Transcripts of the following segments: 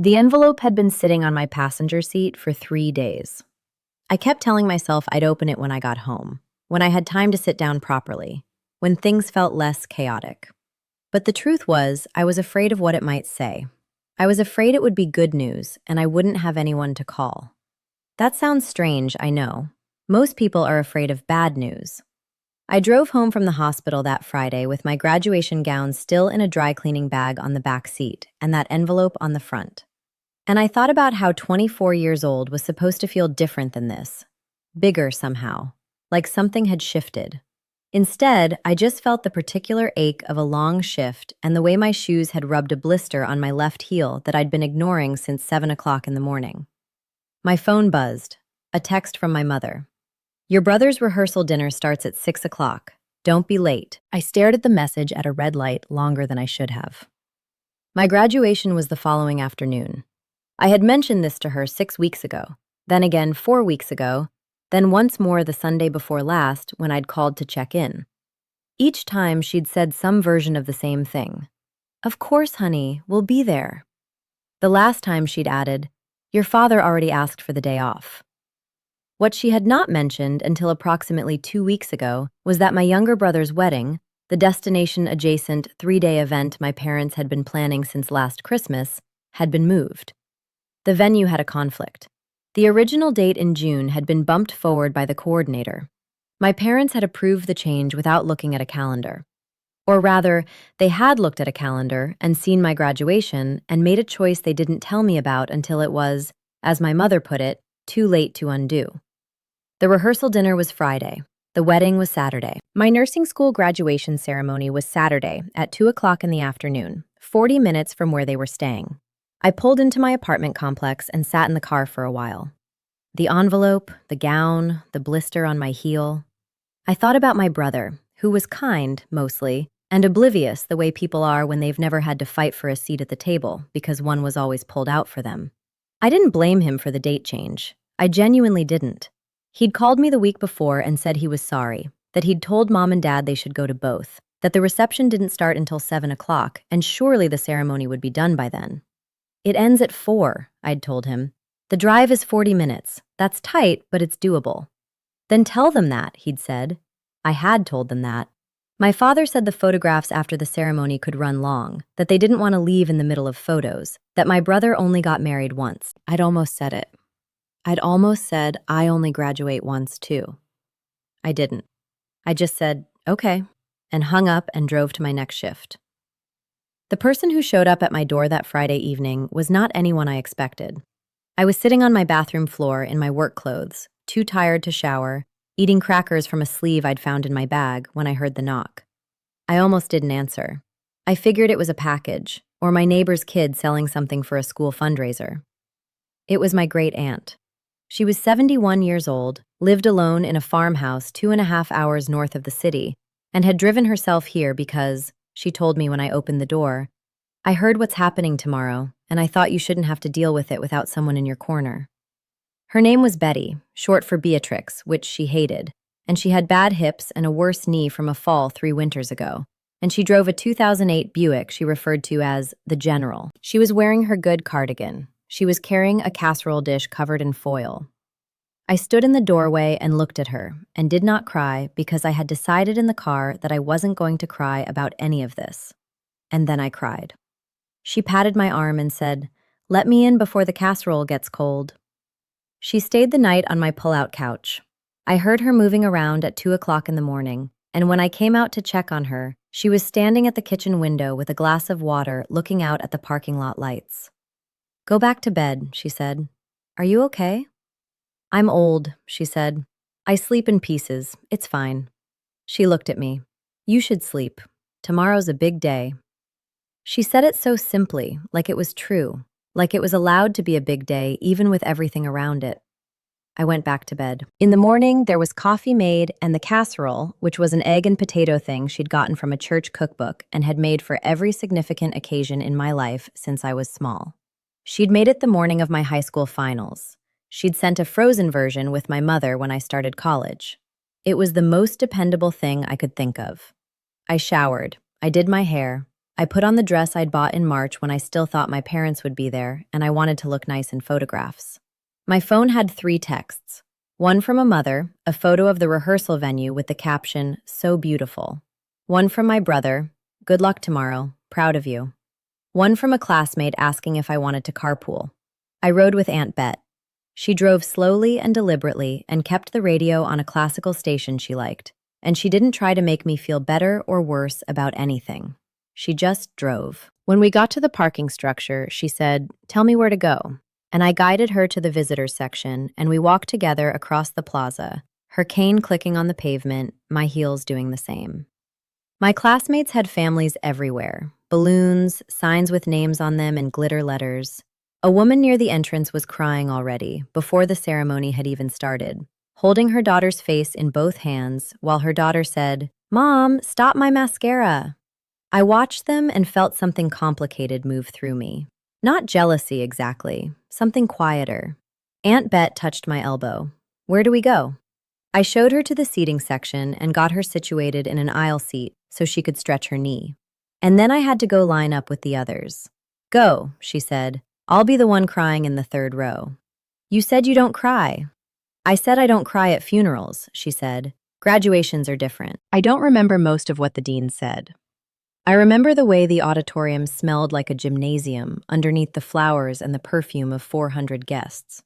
The envelope had been sitting on my passenger seat for 3 days. I kept telling myself I'd open it when I got home, when I had time to sit down properly, when things felt less chaotic. But the truth was, I was afraid of what it might say. I was afraid it would be good news and I wouldn't have anyone to call. That sounds strange, I know. Most people are afraid of bad news. I drove home from the hospital that Friday with my graduation gown still in a dry cleaning bag on the back seat and that envelope on the front. And I thought about how 24 years old was supposed to feel different than this, bigger somehow, like something had shifted. Instead, I just felt the particular ache of a long shift and the way my shoes had rubbed a blister on my left heel that I'd been ignoring since 7 o'clock in the morning. My phone buzzed, a text from my mother. "Your brother's rehearsal dinner starts at 6 o'clock. Don't be late." I stared at the message at a red light longer than I should have. My graduation was the following afternoon. I had mentioned this to her 6 weeks ago, then again 4 weeks ago, then once more the Sunday before last when I'd called to check in. Each time she'd said some version of the same thing. "Of course, honey, we'll be there." The last time she'd added, "Your father already asked for the day off." What she had not mentioned until approximately 2 weeks ago was that my younger brother's wedding, the destination-adjacent 3-day event my parents had been planning since last Christmas, had been moved. The venue had a conflict. The original date in June had been bumped forward by the coordinator. My parents had approved the change without looking at a calendar. Or rather, they had looked at a calendar and seen my graduation and made a choice they didn't tell me about until it was, as my mother put it, too late to undo. The rehearsal dinner was Friday. The wedding was Saturday. My nursing school graduation ceremony was Saturday at 2 o'clock in the afternoon, 40 minutes from where they were staying. I pulled into my apartment complex and sat in the car for a while. The envelope, the gown, the blister on my heel. I thought about my brother, who was kind, mostly, and oblivious the way people are when they've never had to fight for a seat at the table because one was always pulled out for them. I didn't blame him for the date change. I genuinely didn't. He'd called me the week before and said he was sorry, that he'd told Mom and Dad they should go to both, that the reception didn't start until 7 o'clock, and surely the ceremony would be done by then. "It ends at 4, I'd told him. "The drive is 40 minutes. That's tight, but it's doable." "Then tell them that," he'd said. I had told them that. My father said the photographs after the ceremony could run long, that they didn't want to leave in the middle of photos, that my brother only got married once. I'd almost said it. I'd almost said I only graduate once, too. I didn't. I just said, "Okay," and hung up and drove to my next shift. The person who showed up at my door that Friday evening was not anyone I expected. I was sitting on my bathroom floor in my work clothes, too tired to shower, eating crackers from a sleeve I'd found in my bag when I heard the knock. I almost didn't answer. I figured it was a package, or my neighbor's kid selling something for a school fundraiser. It was my great aunt. She was 71 years old, lived alone in a farmhouse 2.5 hours north of the city, and had driven herself here because, she told me when I opened the door, "I heard what's happening tomorrow, and I thought you shouldn't have to deal with it without someone in your corner." Her name was Betty, short for Beatrix, which she hated, and she had bad hips and a worse knee from a fall 3 winters ago, and she drove a 2008 Buick she referred to as the General. She was wearing her good cardigan. She was carrying a casserole dish covered in foil. I stood in the doorway and looked at her, and did not cry because I had decided in the car that I wasn't going to cry about any of this. And then I cried. She patted my arm and said, "Let me in before the casserole gets cold." She stayed the night on my pull-out couch. I heard her moving around at 2 o'clock in the morning, and when I came out to check on her, she was standing at the kitchen window with a glass of water looking out at the parking lot lights. "Go back to bed," she said. "Are you okay?" "I'm old," she said. "I sleep in pieces. It's fine." She looked at me. "You should sleep. Tomorrow's a big day." She said it so simply, like it was true, like it was allowed to be a big day even with everything around it. I went back to bed. In the morning, there was coffee made and the casserole, which was an egg and potato thing she'd gotten from a church cookbook and had made for every significant occasion in my life since I was small. She'd made it the morning of my high school finals. She'd sent a frozen version with my mother when I started college. It was the most dependable thing I could think of. I showered. I did my hair. I put on the dress I'd bought in March when I still thought my parents would be there, and I wanted to look nice in photographs. My phone had 3 texts. One from a mother, a photo of the rehearsal venue with the caption, "So beautiful." One from my brother, "Good luck tomorrow, proud of you." One from a classmate asking if I wanted to carpool. I rode with Aunt Bet. She drove slowly and deliberately and kept the radio on a classical station she liked, and she didn't try to make me feel better or worse about anything. She just drove. When we got to the parking structure, she said, "Tell me where to go." And I guided her to the visitors section, and we walked together across the plaza, her cane clicking on the pavement, my heels doing the same. My classmates had families everywhere, balloons, signs with names on them, and glitter letters. A woman near the entrance was crying already, before the ceremony had even started, holding her daughter's face in both hands while her daughter said, "Mom, stop my mascara." I watched them and felt something complicated move through me. Not jealousy exactly, something quieter. Aunt Bet touched my elbow. "Where do we go?" I showed her to the seating section and got her situated in an aisle seat so she could stretch her knee. And then I had to go line up with the others. "Go," she said. "I'll be the one crying in the 3rd row." "You said you don't cry." "I said I don't cry at funerals," she said. "Graduations are different." I don't remember most of what the dean said. I remember the way the auditorium smelled like a gymnasium underneath the flowers and the perfume of 400 guests.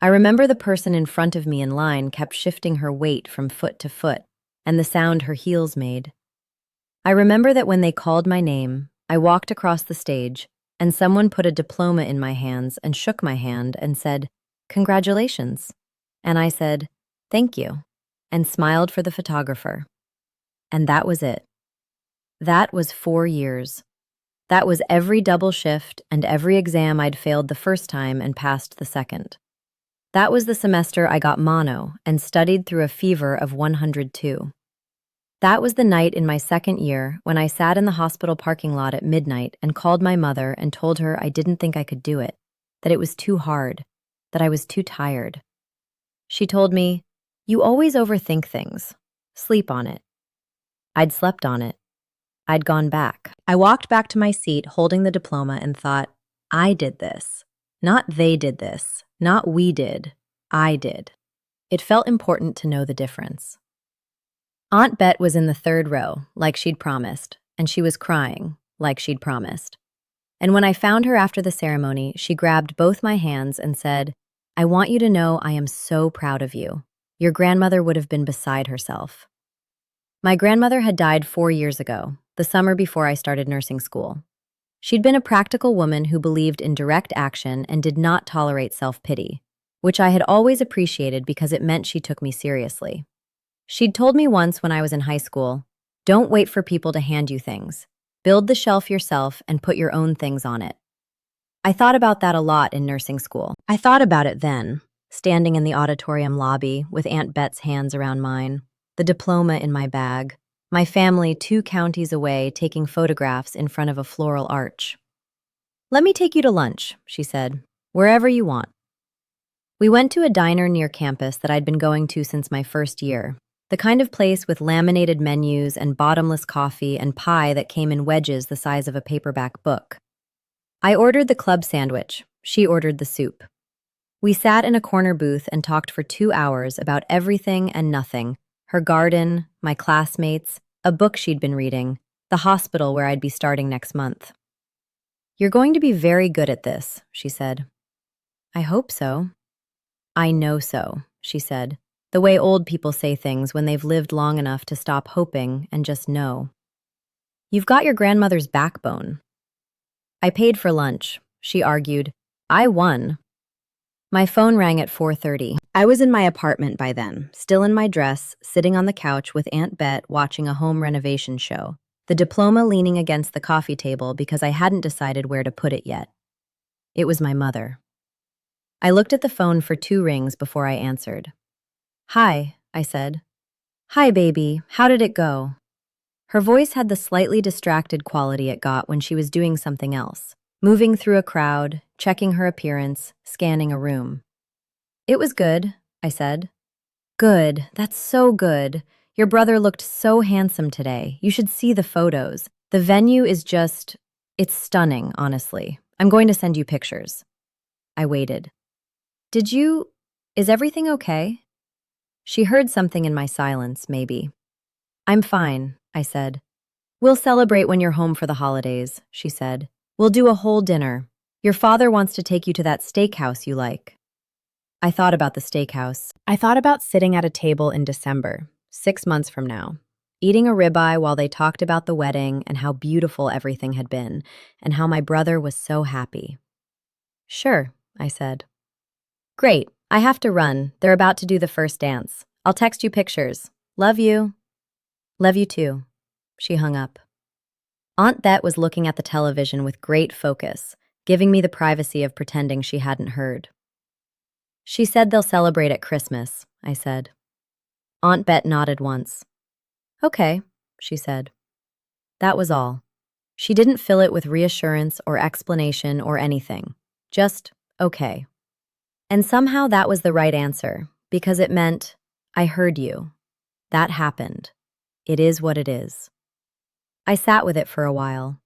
I remember the person in front of me in line kept shifting her weight from foot to foot, and the sound her heels made. I remember that when they called my name, I walked across the stage, and someone put a diploma in my hands and shook my hand and said, "Congratulations." And I said, "Thank you," and smiled for the photographer. And that was it. That was 4 years. That was every double shift and every exam I'd failed the first time and passed the second. That was the semester I got mono and studied through a fever of 102. That was the night in my 2nd year when I sat in the hospital parking lot at midnight and called my mother and told her I didn't think I could do it, that it was too hard, that I was too tired. She told me, "You always overthink things. Sleep on it." I'd slept on it. I'd gone back. I walked back to my seat holding the diploma and thought, I did this. Not they did this. Not we did. I did. It felt important to know the difference. Aunt Bet was in the 3rd row, like she'd promised, and she was crying, like she'd promised. And when I found her after the ceremony, she grabbed both my hands and said, "I want you to know I am so proud of you. Your grandmother would have been beside herself." My grandmother had died 4 years ago, the summer before I started nursing school. She'd been a practical woman who believed in direct action and did not tolerate self-pity, which I had always appreciated because it meant she took me seriously. She'd told me once when I was in high school, "Don't wait for people to hand you things. Build the shelf yourself and put your own things on it." I thought about that a lot in nursing school. I thought about it then, standing in the auditorium lobby with Aunt Bet's hands around mine, the diploma in my bag, my family 2 counties away taking photographs in front of a floral arch. "Let me take you to lunch," she said, "wherever you want." We went to a diner near campus that I'd been going to since my 1st year, the kind of place with laminated menus and bottomless coffee and pie that came in wedges the size of a paperback book. I ordered the club sandwich. She ordered the soup. We sat in a corner booth and talked for 2 hours about everything and nothing, her garden, my classmates, a book she'd been reading, the hospital where I'd be starting next month. "You're going to be very good at this," she said. "I hope so." "I know so," she said, the way old people say things when they've lived long enough to stop hoping and just know. "You've got your grandmother's backbone." I paid for lunch, she argued. I won. My phone rang at 4:30. I was in my apartment by then, still in my dress, sitting on the couch with Aunt Bet watching a home renovation show, the diploma leaning against the coffee table because I hadn't decided where to put it yet. It was my mother. I looked at the phone for 2 rings before I answered. "Hi," I said. "Hi, baby. How did it go?" Her voice had the slightly distracted quality it got when she was doing something else, moving through a crowd, checking her appearance, scanning a room. "It was good," I said. "Good. That's so good. Your brother looked so handsome today. You should see the photos. The venue is it's stunning, honestly. I'm going to send you pictures. I waited. Is everything okay? She heard something in my silence, maybe. I'm fine, I said. We'll celebrate when you're home for the holidays, she said. We'll do a whole dinner. Your father wants to take you to that steakhouse you like. I thought about the steakhouse. I thought about sitting at a table in December, 6 months from now, eating a ribeye while they talked about the wedding and how beautiful everything had been, and how my brother was so happy. Sure, I said. Great, I have to run. They're about to do the first dance. I'll text you pictures. Love you. Love you too. She hung up. Aunt Bet was looking at the television with great focus, giving me the privacy of pretending she hadn't heard. She said they'll celebrate at Christmas, I said. Aunt Bet nodded once. Okay, she said. That was all. She didn't fill it with reassurance or explanation or anything. Just, okay. And somehow that was the right answer, because it meant, I heard you. That happened. It is what it is. I sat with it for a while.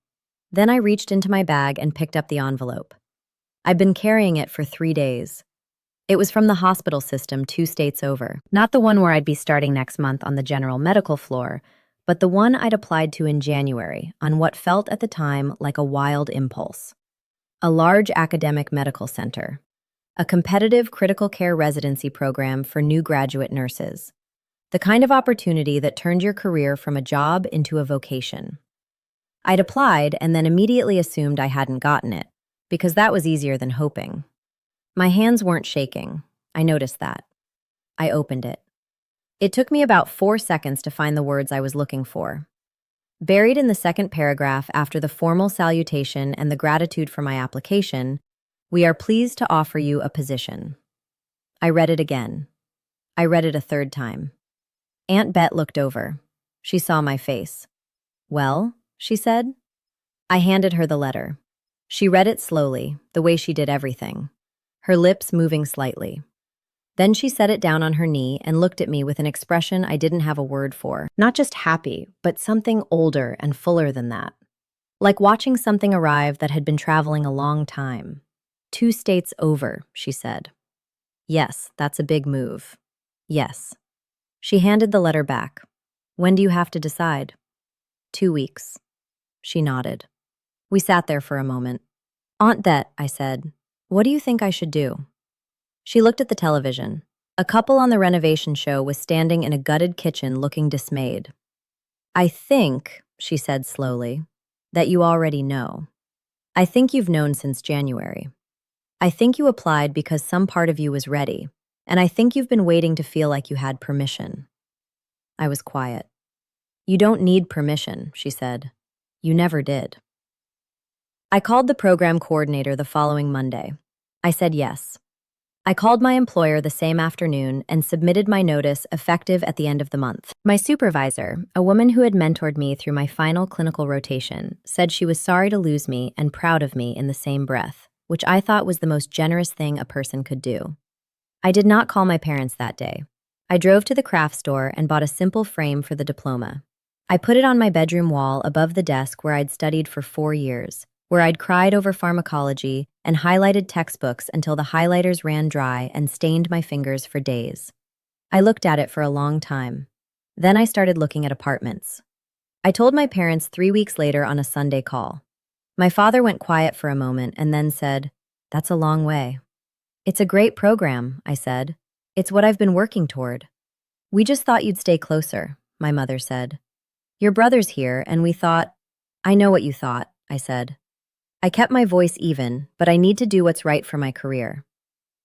Then I reached into my bag and picked up the envelope. I'd been carrying it for 3 days. It was from the hospital system 2 states over, not the one where I'd be starting next month on the general medical floor, but the one I'd applied to in January on what felt at the time like a wild impulse. A large academic medical center. A competitive critical care residency program for new graduate nurses. The kind of opportunity that turned your career from a job into a vocation. I'd applied and then immediately assumed I hadn't gotten it, because that was easier than hoping. My hands weren't shaking. I noticed that. I opened it. It took me about 4 seconds to find the words I was looking for. Buried in the second paragraph after the formal salutation and the gratitude for my application, we are pleased to offer you a position. I read it again. I read it a third time. Aunt Bet looked over. She saw my face. Well, she said. I handed her the letter. She read it slowly, the way she did everything, her lips moving slightly. Then she set it down on her knee and looked at me with an expression I didn't have a word for. Not just happy, but something older and fuller than that. Like watching something arrive that had been traveling a long time. 2 states over, she said. Yes, that's a big move. Yes. She handed the letter back. When do you have to decide? 2 weeks. She nodded. We sat there for a moment. Aunt Bet, I said, what do you think I should do? She looked at the television. A couple on the renovation show was standing in a gutted kitchen looking dismayed. I think, she said slowly, that you already know. I think you've known since January. I think you applied because some part of you was ready, and I think you've been waiting to feel like you had permission. I was quiet. You don't need permission, she said. You never did. I called the program coordinator the following Monday. I said yes. I called my employer the same afternoon and submitted my notice effective at the end of the month. My supervisor, a woman who had mentored me through my final clinical rotation, said she was sorry to lose me and proud of me in the same breath, which I thought was the most generous thing a person could do. I did not call my parents that day. I drove to the craft store and bought a simple frame for the diploma. I put it on my bedroom wall above the desk where I'd studied for 4 years, where I'd cried over pharmacology and highlighted textbooks until the highlighters ran dry and stained my fingers for days. I looked at it for a long time. Then I started looking at apartments. I told my parents 3 weeks later on a Sunday call. My father went quiet for a moment and then said, "That's a long way." "It's a great program," I said. "It's what I've been working toward." "We just thought you'd stay closer," my mother said. "Your brother's here, and we thought—" "I know what you thought," I said. I kept my voice even, but I need to do what's right for my career.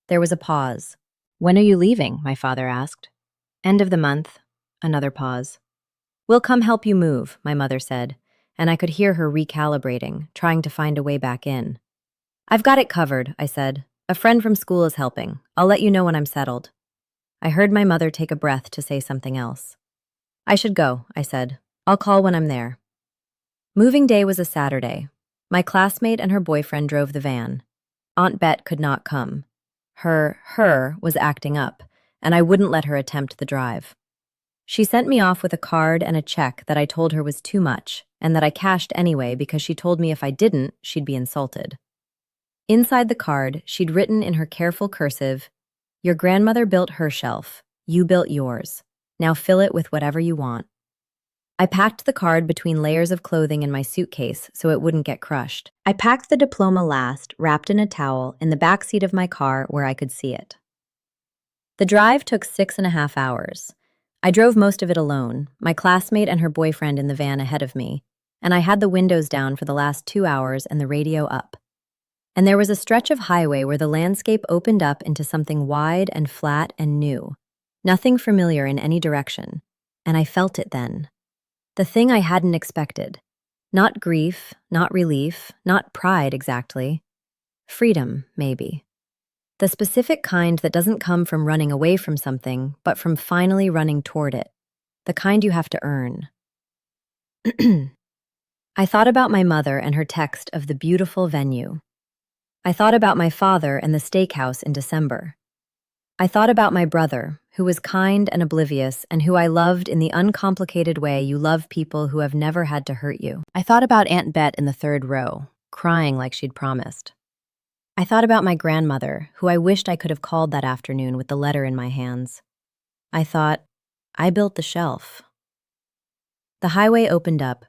There was a pause. "When are you leaving?" my father asked. "End of the month." Another pause. "We'll come help you move," my mother said, and I could hear her recalibrating, trying to find a way back in. "I've got it covered," I said. "A friend from school is helping. I'll let you know when I'm settled." I heard my mother take a breath to say something else. "I should go," I said. "I'll call when I'm there." Moving day was a Saturday. My classmate and her boyfriend drove the van. Aunt Bet could not come. Her was acting up, and I wouldn't let her attempt the drive. She sent me off with a card and a check that I told her was too much, and that I cashed anyway because she told me if I didn't, she'd be insulted. Inside the card, she'd written in her careful cursive, "Your grandmother built her shelf. You built yours. Now fill it with whatever you want." I packed the card between layers of clothing in my suitcase so it wouldn't get crushed. I packed the diploma last, wrapped in a towel, in the back seat of my car where I could see it. The drive took 6.5 hours. I drove most of it alone, my classmate and her boyfriend in the van ahead of me, and I had the windows down for the last 2 hours and the radio up. And there was a stretch of highway where the landscape opened up into something wide and flat and new, nothing familiar in any direction, and I felt it then. The thing I hadn't expected. Not grief, not relief, not pride exactly. Freedom, maybe. The specific kind that doesn't come from running away from something, but from finally running toward it. The kind you have to earn. I thought about my mother and her text of the beautiful venue. I thought about my father and the steakhouse in December. I thought about my brother, who was kind and oblivious and who I loved in the uncomplicated way you love people who have never had to hurt you. I thought about Aunt Bet in the third row, crying like she'd promised. I thought about my grandmother, who I wished I could have called that afternoon with the letter in my hands. I thought, I built the shelf. The highway opened up.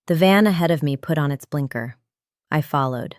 The van ahead of me put on its blinker. I followed.